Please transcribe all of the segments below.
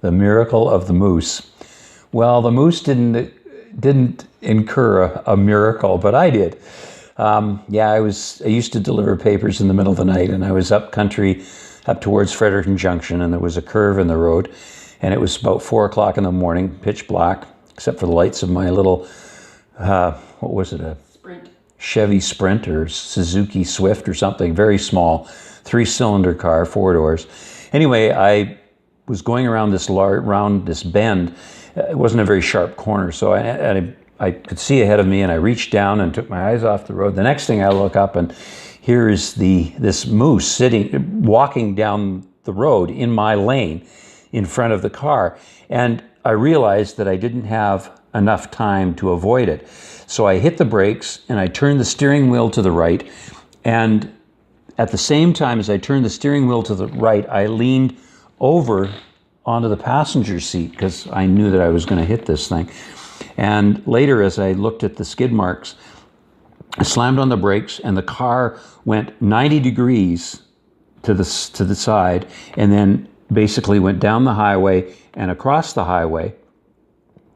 The miracle of the moose. Well, the moose didn't incur a miracle, but I did. Yeah, I used to deliver papers in the middle of the night, and I was up country, up towards Fredericton Junction, and there was a curve in the road, and it was about 4 o'clock in the morning, pitch black, except for the lights of my little, what was it, a Sprint. Chevy Sprint or Suzuki Swift or something, very small, 3-cylinder car, 4 doors. Anyway, I was going around this bend. It wasn't a very sharp corner, so I could see ahead of me, and I reached down and took my eyes off the road. The next thing I look up, and here is this moose walking down the road in my lane in front of the car. And I realized that I didn't have enough time to avoid it. So I hit the brakes and I turned the steering wheel to the right. And at the same time as I turned the steering wheel to the right, I leaned over onto the passenger seat because I knew that I was going to hit this thing. And later, as I looked at the skid marks, I slammed on the brakes and the car went 90 degrees to the side, and then basically went down the highway and across the highway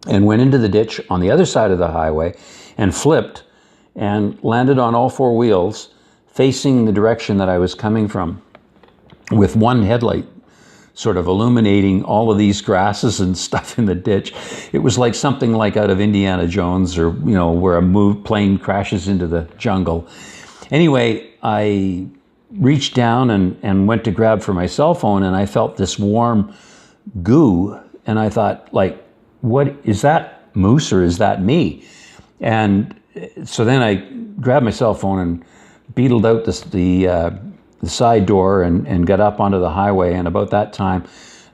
and went into the ditch on the other side of the highway and flipped and landed on all 4 wheels facing the direction that I was coming from, with one headlight sort of illuminating all of these grasses and stuff in the ditch. It was like something like out of Indiana Jones, or, you know, where a plane crashes into the jungle. Anyway, I reached down and went to grab for my cell phone, and I felt this warm goo, and I thought, like, what is that, moose, or is that me? And so then I grabbed my cell phone and beetled out the side door and got up onto the highway. And about that time,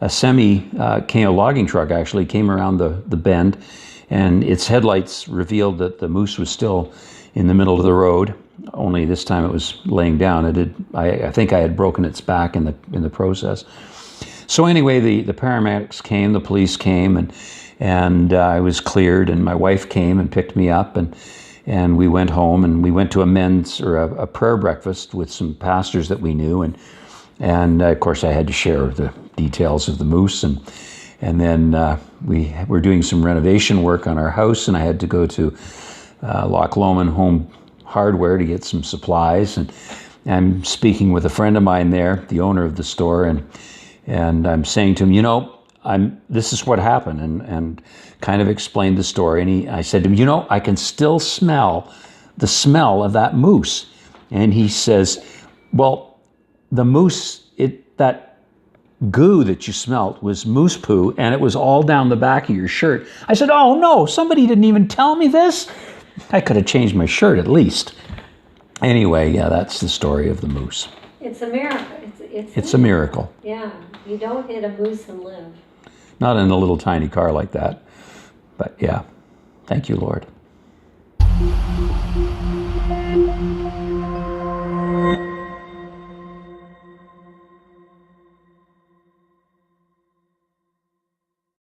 a logging truck actually came around the bend, and its headlights revealed that the moose was still in the middle of the road. Only this time it was laying down. I think I had broken its back in the process. So anyway, the paramedics came, the police came, and I was cleared, and my wife came and picked me up, and we went home, and we went to a prayer breakfast with some pastors that we knew, and of course I had to share the details of the moose, and then we were doing some renovation work on our house, and I had to go to Loch Lomond Home Hardware to get some supplies, and I'm speaking with a friend of mine there, the owner of the store, and I'm saying to him, you know, this is what happened, and kind of explained the story. And I said to him, you know, I can still smell the smell of that moose. And he says, well, the moose, that goo that you smelt was moose poo, and it was all down the back of your shirt. I said, oh no, somebody didn't even tell me this. I could have changed my shirt at least. Anyway, yeah, that's the story of the moose. It's a miracle. It's a miracle. Yeah, you don't hit a moose and live. Not in a little tiny car like that. But yeah, thank you, Lord.